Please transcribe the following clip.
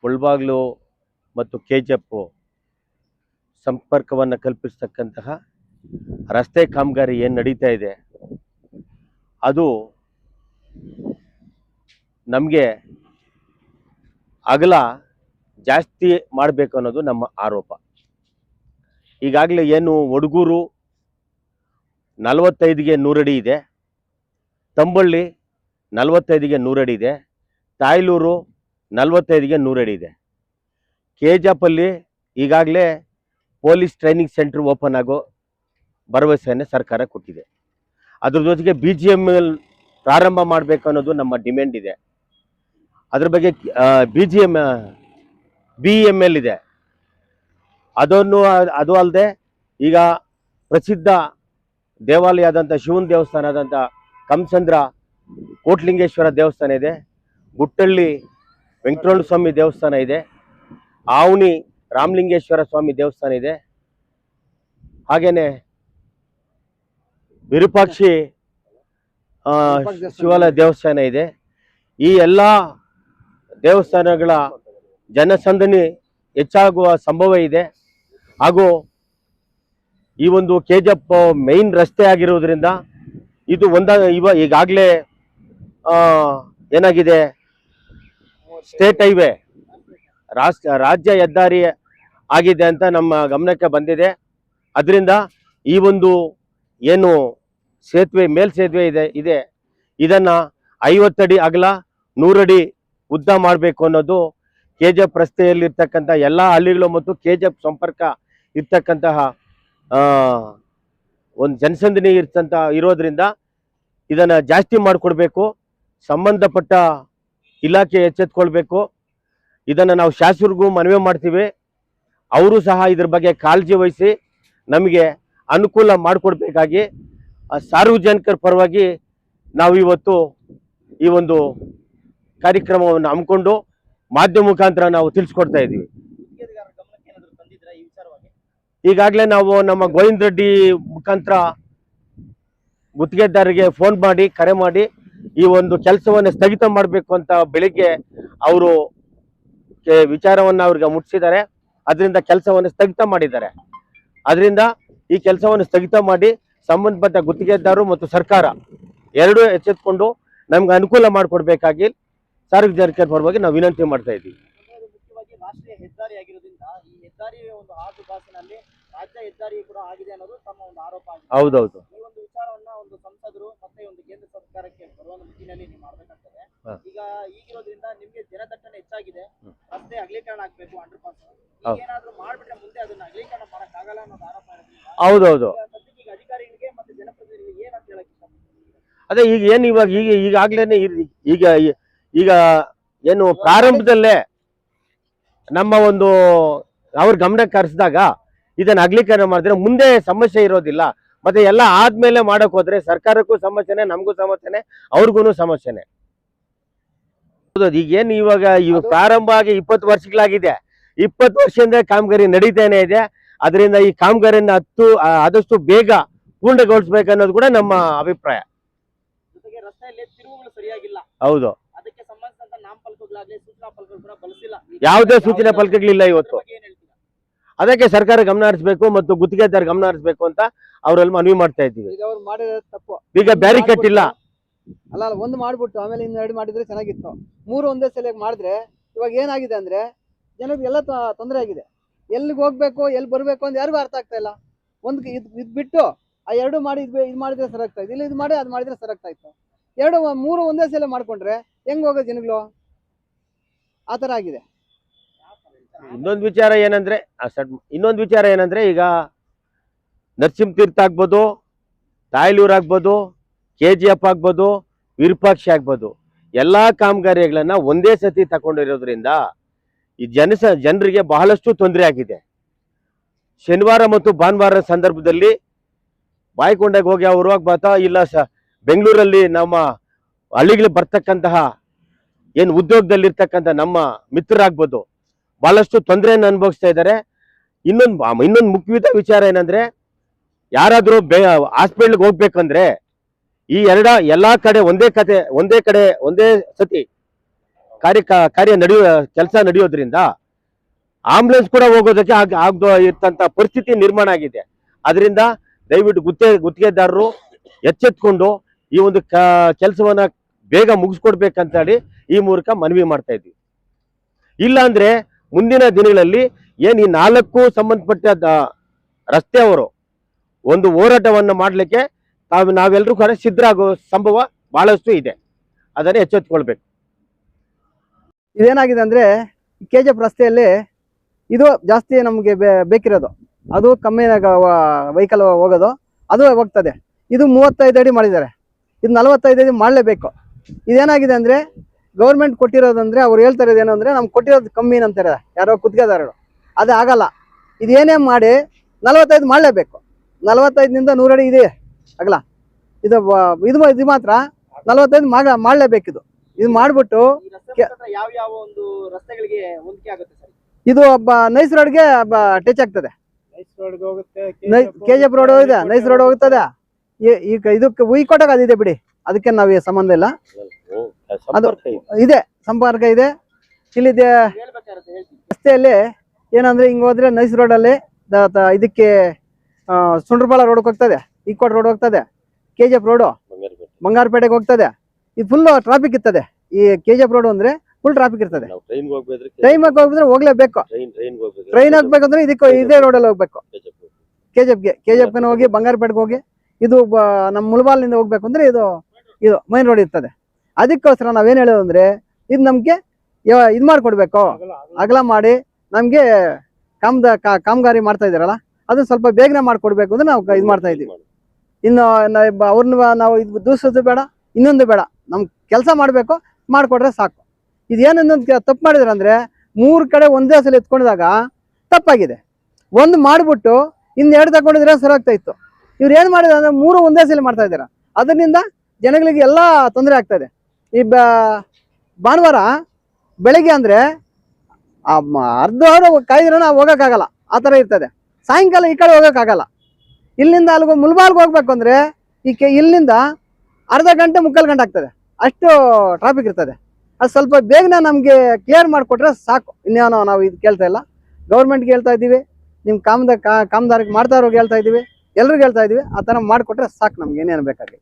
ಮುಳಬಾಗಿಲು ಮತ್ತು ಕೆಜಿಎಫ್ ಸಂಪರ್ಕವನ್ನು ಕಲ್ಪಿಸ್ತಕ್ಕಂತಹ ರಸ್ತೆ ಕಾಮಗಾರಿ ಏನು ನಡೀತಾ ಇದೆ ಅದು ನಮಗೆ ಅಗಲ ಜಾಸ್ತಿ ಮಾಡಬೇಕು ಅನ್ನೋದು ನಮ್ಮ ಆರೋಪ. ಈಗಾಗಲೇ ಏನು ಒಡಗೂರು 45ಗೆ 100 ಅಡಿ ಇದೆ, ತಂಬಳ್ಳಿ 45ಗೆ 100 ಅಡಿ ಇದೆ, ತಾಯ್ಲೂರು 45ಗೆ 100 ಅಡಿ ಇದೆ. ಕೆಜಿಎಫಲ್ಲಿ ಈಗಾಗಲೇ ಪೊಲೀಸ್ ಟ್ರೈನಿಂಗ್ ಸೆಂಟರ್ ಓಪನ್ ಆಗೋ ಭರವಸೆಯನ್ನು ಸರ್ಕಾರ ಕೊಟ್ಟಿದೆ. ಅದ್ರ ಜೊತೆಗೆ BGML ಪ್ರಾರಂಭ ಮಾಡಬೇಕು ಅನ್ನೋದು ನಮ್ಮ ಡಿಮ್ಯಾಂಡ್ ಇದೆ. ಅದ್ರ ಬಗ್ಗೆ BEML ಇದೆ. ಅದು ಅಲ್ಲದೆ ಈಗ ಪ್ರಸಿದ್ಧ ದೇವಾಲಯ ಆದಂಥ ಶಿವನ ದೇವಸ್ಥಾನ ಆದಂಥ ಕಮಸಂದ್ರ ಕೋಟ್ಲಿಂಗೇಶ್ವರ ದೇವಸ್ಥಾನ ಇದೆ, ಗುಟ್ಟಳ್ಳಿ ವೆಂಕಟರಮಣ ಸ್ವಾಮಿ ದೇವಸ್ಥಾನ ಇದೆ, ಆವನಿ ರಾಮಲಿಂಗೇಶ್ವರ ಸ್ವಾಮಿ ದೇವಸ್ಥಾನ ಇದೆ, ಹಾಗೇನೆ ವಿರೂಪಾಕ್ಷಿ ಶಿವಾಲಯ ದೇವಸ್ಥಾನ ಇದೆ. ಈ ಎಲ್ಲ ದೇವಸ್ಥಾನಗಳ ಜನಸಂದಣಿ ಹೆಚ್ಚಾಗುವ ಸಂಭವ ಇದೆ. ಹಾಗೂ ಈ ಒಂದು ಕೆಜಿಎಫ್ ಮೈನ್ ರಸ್ತೆ ಆಗಿರೋದ್ರಿಂದ ಇದು ಈಗಾಗಲೇ ಏನಾಗಿದೆ, ಸ್ಟೇಟ್ ಹೈವೇ ರಾಜ್ಯ ಹೆದ್ದಾರಿ ಆಗಿದೆ ಅಂತ ನಮ್ಮ ಗಮನಕ್ಕೆ ಬಂದಿದೆ. ಅದರಿಂದ ಈ ಒಂದು ಏನು ಸೇತುವೆ ಮೇಲ್ಸೇತುವೆ ಇದೆ ಇದನ್ನು 50 ಅಡಿ ಅಗಲ 100 ಅಡಿ ಉದ್ದ ಮಾಡಬೇಕು ಅನ್ನೋದು ಕೆಜಿಎಫ್ ರಸ್ತೆಯಲ್ಲಿರ್ತಕ್ಕಂಥ ಎಲ್ಲ ಹಳ್ಳಿಗಳು ಮತ್ತು ಕೆಜಿಎಫ್ ಸಂಪರ್ಕ ಇರ್ತಕ್ಕಂತಹ ಒಂದು ಜನಸಂದಣಿ ಇರೋದ್ರಿಂದ ಇದನ್ನು ಜಾಸ್ತಿ ಮಾಡಿಕೊಡ್ಬೇಕು. ಸಂಬಂಧಪಟ್ಟ ಇಲಾಖೆ ಎಚ್ಚೆತ್ಕೊಳ್ಬೇಕು. ಇದನ್ನು ನಾವು ಶಾಸಕರಿಗೂ ಮನವಿ ಮಾಡ್ತೀವಿ. ಅವರು ಸಹ ಇದ್ರ ಬಗ್ಗೆ ಕಾಳಜಿ ವಹಿಸಿ ನಮಗೆ ಅನುಕೂಲ ಮಾಡಿಕೊಡ್ಬೇಕಾಗಿ ಸಾರ್ವಜನಿಕರ ಪರವಾಗಿ ನಾವು ಇವತ್ತು ಈ ಒಂದು ಕಾರ್ಯಕ್ರಮವನ್ನು ಹಮ್ಮಿಕೊಂಡು ಮಾಧ್ಯಮ ಮುಖಾಂತರ ನಾವು ತಿಳಿಸ್ಕೊಡ್ತಾ ಇದ್ದೀವಿ. ಈಗಾಗಲೇ ನಾವು ನಮ್ಮ ಗೋವಿಂದ ರೆಡ್ಡಿ ಮುಖಾಂತರ ಗುತ್ತಿಗೆದಾರರಿಗೆ ಫೋನ್ ಮಾಡಿ ಕರೆ ಮಾಡಿ ಈ ಒಂದು ಕೆಲಸವನ್ನು ಸ್ಥಗಿತ ಮಾಡಬೇಕು ಅಂತ ಬೆಳಿಗ್ಗೆ ಅವರು ವಿಚಾರವನ್ನು ಅವ್ರಿಗೆ ಮುಟ್ಟಿಸಿದ್ದಾರೆ. ಅದರಿಂದ ಕೆಲಸವನ್ನು ಸ್ಥಗಿತ ಮಾಡಿದ್ದಾರೆ. ಅದರಿಂದ ಈ ಕೆಲಸವನ್ನು ಸ್ಥಗಿತ ಮಾಡಿ ಸಂಬಂಧಪಟ್ಟ ಗುತ್ತಿಗೆದಾರರು ಮತ್ತು ಸರ್ಕಾರ ಎರಡೂ ಎಚ್ಚೆತ್ಕೊಂಡು ನಮ್ಗೆ ಅನುಕೂಲ ಮಾಡಿಕೊಡ್ಬೇಕಾಗಿ ಸಾರ್ವಜನಿಕರ ಪರವಾಗಿ ನಾವು ವಿನಂತಿ ಮಾಡ್ತಾ ಇದ್ದೀವಿ. ಮುಖ್ಯವಾಗಿ ರಾಷ್ಟ್ರೀಯ ಹೆದ್ದಾರಿ ಆಗಿರೋದ್ರಿಂದ ಈ ಹೆದ್ದಾರಿ ಒಂದು ಆಸುಪಾಸಿನಲ್ಲಿ ರಾಜ್ಯ ಹೆದ್ದಾರಿ ಕೂಡ ಆಗಿದೆ ಅನ್ನೋದು ತಮ್ಮ ಒಂದು ಆರೋಪ ಆಗಿದೆ. ಹೌದೌದು. ಈ ಒಂದು ವಿಚಾರವನ್ನ ಒಂದು ಸಂಸದರು ಮತ್ತೆ ಒಂದು ಕೇಂದ್ರ ಸರ್ಕಾರಕ್ಕೆ ಬರುವ ನಿಟ್ಟಿನಲ್ಲಿ ನೀವು ಮಾಡಬೇಕಾಗ್ತದೆ. ಈಗ ಈಗಿರೋದ್ರಿಂದ ನಿಮ್ಗೆ ಜನದಟ್ಟಣೆ ಹೆಚ್ಚಾಗಿದೆ, ರಸ್ತೆ ಅಗಲೀಕರಣ ಆಗ್ಬೇಕು, ಅಂಡರ್ ಪಾಸ್ ಏನಾದ್ರೂ ಮಾಡ್ಬಿಟ್ರೆ ಮುಂದೆ ಅದನ್ನ ಅಗಲೀಕರಣ ಮಾಡಕ್ ಆಗಲ್ಲ ಅನ್ನೋದು ಆರೋಪ ಇರೋದ್ರಿಂದ ಹೌದೌದು. ಈಗ ಅಧಿಕಾರಿಗಳಿಗೆ ಮತ್ತೆ ಜನಪ್ರತಿನಿಧಿಗಳಿಗೆ ಏನಂತ ಹೇಳಕ್ ಇಷ್ಟಪಡ್ತೀನಿ. ಅದೇ ಈಗ ಏನು ಈಗಾಗ್ಲೇನೆ ಈಗ ಏನು ಪ್ರಾರಂಭದಲ್ಲೇ ನಮ್ಮ ಒಂದು ಅವ್ರ ಗಮನಕ್ಕೆ ಹರಿಸಿದಾಗ ಇದನ್ನ ಅಗಲೀಕರಣ ಮಾಡಿದ್ರೆ ಮುಂದೆ ಸಮಸ್ಯೆ ಇರೋದಿಲ್ಲ. ಮತ್ತೆ ಎಲ್ಲ ಆದ್ಮೇಲೆ ಮಾಡಕ್ ಹೋದ್ರೆ ಸರ್ಕಾರಕ್ಕೂ ಸಮಸ್ಯೆನೆ, ನಮಗೂ ಸಮಸ್ಯೆನೆ, ಅವ್ರಿಗೂ ಸಮಸ್ಯೆನೆ. ಈಗೇನು ಇವಾಗ ಪ್ರಾರಂಭ ಆಗಿ 20 ವರ್ಷಗಳಾಗಿದೆ. 20 ವರ್ಷದಿಂದ ಕಾಮಗಾರಿ ನಡೀತಾನೆ ಇದೆ. ಅದರಿಂದ ಈ ಕಾಮಗಾರಿಯನ್ನು ಆದಷ್ಟು ಬೇಗ ಪೂರ್ಣಗೊಳಿಸಬೇಕು ಅನ್ನೋದು ಕೂಡ ನಮ್ಮ ಅಭಿಪ್ರಾಯ. ಜೊತೆಗೆ ರಸ್ತೆಯಲ್ಲಿ ತಿರುವುಗಳು ಸರಿಯಾಗಿಲ್ಲ. ಹೌದು. ಅದಕ್ಕೆ ಸಂಬಂಧಿಸಿದಂತ ನಾಮಫಲಕಗಳಾಗಲಿ ಸೂಚನಾ ಫಲಕಗಳು ಕೂಡ ಬಳಸಿಲ್ಲ. ಯಾವುದೇ ಸೂಚನೆ ಫಲಕಗಳಿಲ್ಲ ಇವತ್ತು. ಅದಕ್ಕೆ ಸರ್ಕಾರ ಗಮನ ಹರಿಸಬೇಕು ಮತ್ತು ಗುತ್ತಿಗೆದಾರ ಗಮನ ಹರಿಸಬೇಕು ಅಂತ ಅವರಲ್ಲಿ ಮನವಿ ಮಾಡ್ತಾ ಇದ್ದೀವಿ. ಈಗ ಅವ್ರು ಮಾಡಿರೋದು ತಪ್ಪು. ಈಗ ಬ್ಯಾರಿಕೇಡ್ ಇಲ್ಲ. ಅಲ್ಲ ಒಂದು ಮಾಡ್ಬಿಟ್ಟು ಆಮೇಲೆ ಇನ್ನೆರಡು ಮಾಡಿದ್ರೆ ಚೆನ್ನಾಗಿತ್ತು. 3 ಒಂದೇ ಸಲ ಮಾಡಿದ್ರೆ ಇವಾಗ ಏನಾಗಿದೆ ಅಂದ್ರೆ ಜನರಿಗೆ ಎಲ್ಲ ತೊಂದರೆ ಆಗಿದೆ. ಎಲ್ಲಿಗೆ ಹೋಗ್ಬೇಕು ಎಲ್ಲಿ ಬರ್ಬೇಕು ಅಂತ ಯಾರಿಗೂ ಅರ್ಥ ಆಗ್ತಾ ಇಲ್ಲ. ಇದು ಬಿಟ್ಟು ಆ 2 ಮಾಡಿ ಇದು ಮಾಡಿದ್ರೆ ಸರಾಗ್ತಾ ಇತ್ತು, ಇಲ್ಲ ಇದು ಮಾಡಿ ಅದು ಮಾಡಿದ್ರೆ ಸರಾಗ್ತಾ ಇತ್ತು. 3 ಒಂದೇ ಸಲ ಮಾಡ್ಕೊಂಡ್ರೆ ಹೆಂಗ್ ಹೋಗೋ ಜನಗಳು? ಆ ತರ ಆಗಿದೆ. ಇನ್ನೊಂದು ವಿಚಾರ ಏನಂದ್ರೆ ಈಗ ನರಸಿಂಹತೀರ್ಥ ಆಗ್ಬೋದು, ತಾಯ್ಲೂರು ಆಗ್ಬೋದು, ಕೆಜಿಎಫ್ ಆಗ್ಬೋದು, ವಿರೂಪಾಕ್ಷಿ ಆಗ್ಬೋದು, ಎಲ್ಲಾ ಕಾಮಗಾರಿಗಳನ್ನ ಒಂದೇ ಸತಿ ತಗೊಂಡಿರೋದ್ರಿಂದ ಈ ಜನರಿಗೆ ಬಹಳಷ್ಟು ತೊಂದರೆ ಆಗಿದೆ. ಶನಿವಾರ ಮತ್ತು ಭಾನುವಾರ ಸಂದರ್ಭದಲ್ಲಿ ಬಾಯ್ಕೊಂಡಾಗ ಹೋಗಿ ಅವ್ರು ಹೋಗ್ಬಾತಾ ಇಲ್ಲ ಬೆಂಗಳೂರಲ್ಲಿ ನಮ್ಮ ಹಳ್ಳಿಗಳು ಬರ್ತಕ್ಕಂತಹ ಏನು ಉದ್ಯೋಗದಲ್ಲಿರ್ತಕ್ಕಂಥ ನಮ್ಮ ಮಿತ್ರರಾಗ್ಬೋದು ಬಹಳಷ್ಟು ತೊಂದರೆಯನ್ನು ಅನುಭವಿಸ್ತಾ ಇದ್ದಾರೆ. ಇನ್ನೊಂದು ಮುಖ್ಯವಾದ ವಿಚಾರ ಏನಂದ್ರೆ ಯಾರಾದರೂ ಹಾಸ್ಪಿಟ್ಲ್ಗೆ ಹೋಗ್ಬೇಕಂದ್ರೆ ಈ ಎಲ್ಲಾ ಕಡೆ ಒಂದೇ ಸತಿ ಕಾರ್ಯ ಕೆಲಸ ನಡೆಯೋದ್ರಿಂದ ಆಂಬುಲೆನ್ಸ್ ಕೂಡ ಹೋಗೋದಕ್ಕೆ ಆಗದ ಇರ್ತಂತ ಪರಿಸ್ಥಿತಿ ನಿರ್ಮಾಣ ಆಗಿದೆ. ಅದರಿಂದ ದಯವಿಟ್ಟು ಗುತ್ತಿಗೆದಾರರು ಎಚ್ಚೆತ್ಕೊಂಡು ಈ ಒಂದು ಕೆಲಸವನ್ನ ಬೇಗ ಮುಗಿಸ್ಕೊಡ್ಬೇಕಂತ ಹೇಳಿ ಈ ಮೂಲಕ ಮನವಿ ಮಾಡ್ತಾ ಇದ್ವಿ. ಇಲ್ಲ ಅಂದ್ರೆ ಮುಂದಿನ ದಿನಗಳಲ್ಲಿ ಏನ್ ಈ 4 ಸಂಬಂಧಪಟ್ಟ ರಸ್ತೆ ಅವರು ಒಂದು ಹೋರಾಟವನ್ನು ಮಾಡ್ಲಿಕ್ಕೆ ನಾವೆಲ್ಲರೂ ಕೂಡ ಸಿದ್ಧರಾಗೋ ಸಂಭವ ಬಹಳಷ್ಟು ಇದೆ. ಅದನ್ನೇ ಎಚ್ಚೆತ್ಕೊಳ್ಬೇಕು. ಇದೇನಾಗಿದೆ ಅಂದ್ರೆ KGF ರಸ್ತೆಯಲ್ಲಿ ಇದು ಜಾಸ್ತಿ ನಮಗೆ ಬೇಕಿರೋದು, ಅದು ಕಮ್ಮಿ ವೆಹಿಕಲ್ ಹೋಗೋದು, ಅದು ಹೋಗ್ತದೆ. ಇದು 35 ಅಡಿ ಮಾಡಿದ್ದಾರೆ, ಇದು 45 ಅಡಿ ಮಾಡಲೇಬೇಕು. ಇದೇನಾಗಿದೆ ಅಂದ್ರೆ ಗೌರ್ಮೆಂಟ್ ಕೊಟ್ಟಿರೋದಂದ್ರೆ ಅವ್ರು ಹೇಳ್ತಾ ಇರೋದು ಏನು ಅಂದ್ರೆ ನಮ್ಗೆ ಕೊಟ್ಟಿರೋದು ಕಮ್ಮಿ ಅಂತಾರೆ ಯಾರೋ ಗುತ್ತಿಗೆದಾರರು. ಅದು ಆಗಲ್ಲ. ಇದೇನೇ ಮಾಡಿ 45 ಮಾಡಲೇಬೇಕು. 45ನಿಂದ 100 ಅಡಿ ಇದೆ ಅಗಲ. ಇದು ಮಾತ್ರ 45 ಮಾಡಲೇಬೇಕಿದು. ಇದು ಮಾಡ್ಬಿಟ್ಟು ಯಾವ ಯಾವ ಒಂದು ರಸ್ತೆಗಳಿಗೆ ಹೊಂದಿಕೆ ಆಗುತ್ತೆ ಸರ್? ಇದು ನೈಸ್ ರೋಡ್ಗೆ ಟಚ್ ಆಗ್ತದೆ. KGF ರೋಡ್ ಇದೆ, ನೈಸ್ ರೋಡ್ ಹೋಗ್ತದೆ. ಈಗ ಇದಕ್ಕೆ ಉಯ್ಕೋಟಾಗ ಅದಿದೆ ಬಿಡಿ, ಅದಕ್ಕೆ ನಾವೇ ಸಂಬಂಧ ಇಲ್ಲ. ಅದು ಇದೆ, ಸಂಪರ್ಕ ಇದೆ. ಇಲ್ಲಿದೆ ರಸ್ತೆಯಲ್ಲಿ ಏನಂದ್ರೆ ಹಿಂಗ್ ಹೋದ್ರೆ ನೈಸ್ ರೋಡಲ್ಲಿ ಇದಕ್ಕೆ ಸುಂಡ್ರಪಾಳ ರೋಡ್ಗೆ ಹೋಗ್ತದೆ, ಈಕೋಟ್ ರೋಡ್ ಹೋಗ್ತದೆ, KGF ರೋಡು ಬಂಗಾರಪೇಟೆಗೆ ಹೋಗ್ತದೆ. ಇದು ಫುಲ್ ಟ್ರಾಫಿಕ್ ಇರ್ತದೆ. ಈ KGF ರೋಡ್ ಅಂದ್ರೆ ಫುಲ್ ಟ್ರಾಫಿಕ್ ಇರ್ತದೆ. ಟೈಮ್ ಹೋಗ್ಬಿದ್ರೆ ಹೋಗ್ಲೇಬೇಕು. ಟ್ರೈನ್ ಹೋಗ್ಬೇಕಂದ್ರೆ ಇದೇ ರೋಡಲ್ಲಿ ಹೋಗ್ಬೇಕು. KGF ಹೋಗಿ ಬಂಗಾರಪೇಟೆಗೆ ಹೋಗಿ, ಇದು ನಮ್ಮ ಮುಳಬಾಲ್ನಿಂದ ಹೋಗ್ಬೇಕು ಅಂದ್ರೆ ಇದು ಮೈನ್ ರೋಡ್ ಇರ್ತದೆ. ಅದಕ್ಕೋಸ್ಕರ ನಾವೇನ್ ಹೇಳೋದು ಅಂದ್ರೆ ಇದು ನಮ್ಗೆ ಇದು ಮಾಡ್ಕೊಡ್ಬೇಕು, ಅಗಲ ಮಾಡಿ ನಮ್ಗೆ ಕಾಮಗಾರಿ ಮಾಡ್ತಾ ಇದಾರಲ್ಲ ಅದನ್ನ ಸ್ವಲ್ಪ ಬೇಗನೆ ಮಾಡ್ಕೊಡ್ಬೇಕು ಅಂದ್ರೆ ನಾವು ಇದು ಮಾಡ್ತಾ ಇದೀವಿ. ಇನ್ನು ಅವ್ರನ್ನ ನಾವು ಇದು ದೂಸೋದು ಬೇಡ, ಇನ್ನೊಂದು ಬೇಡ, ನಮ್ ಕೆಲಸ ಮಾಡ್ಬೇಕು, ಮಾಡ್ಕೊಡ್ರೆ ಸಾಕು. ಇದೇನೊಂದು ತಪ್ಪು ಮಾಡಿದಾರೆ ಅಂದ್ರೆ 3 ಕಡೆ ಒಂದೇ ಸಲ ಎತ್ಕೊಂಡಿದಾಗ ತಪ್ಪಾಗಿದೆ. ಒಂದು ಮಾಡ್ಬಿಟ್ಟು 2 ತಗೊಂಡಿದ್ರೆ ಸರಿ ಆಗ್ತಾ ಇತ್ತು. ಇವ್ರು ಏನ್ ಮಾಡಿದ್ರೆ ಅಂದ್ರೆ 3 ಒಂದೇ ಸಲ ಮಾಡ್ತಾ ಇದಾರೆ. ಅದರಿಂದ ಜನಗಳಿಗೆ ಎಲ್ಲಾ ತೊಂದರೆ ಆಗ್ತಾ ಇದೆ. ಈ ಭಾನುವಾರ ಬೆಳಿಗ್ಗೆ ಅಂದ್ರೆ ಅರ್ಧ ಕಾಯ್ದಿರ ನಾವು ಹೋಗಕ್ಕಾಗಲ್ಲ, ಆ ತರ ಇರ್ತದೆ. ಸಾಯಂಕಾಲ ಈ ಕಡೆ ಹೋಗಕ್ಕಾಗಲ್ಲ. ಇಲ್ಲಿಂದ ಅಲ್ಲಿಗೆ ಮುಲ್ಬಾಲ್ಗೆ ಹೋಗ್ಬೇಕು ಅಂದ್ರೆ ಇಲ್ಲಿಂದ ಅರ್ಧ ಗಂಟೆ 3/4 ಗಂಟೆ ಆಗ್ತದೆ, ಅಷ್ಟು ಟ್ರಾಫಿಕ್ ಇರ್ತದೆ. ಅದು ಸ್ವಲ್ಪ ಬೇಗನೆ ನಮ್ಗೆ ಕ್ಲಿಯರ್ ಮಾಡಿಕೊಟ್ರೆ ಸಾಕು. ಇನ್ನೇನೋ ನಾವು ಇದು ಕೇಳ್ತಾ ಇಲ್ಲ, ಗೌರ್ಮೆಂಟ್ಗೆ ಹೇಳ್ತಾ ಇದ್ದೀವಿ, ನಿಮ್ ಕಾಮದಾರಿಗೆ ಮಾಡ್ತಾ ಇರೋರ್ಗೆ ಹೇಳ್ತಾ ಇದೀವಿ, ಎಲ್ರಿಗೂ ಹೇಳ್ತಾ ಇದೀವಿ. ಆ ತರ ಮಾಡಿಕೊಟ್ರೆ ಸಾಕು, ನಮ್ಗೆ ಏನೇನು ಬೇಕಾಗಿ.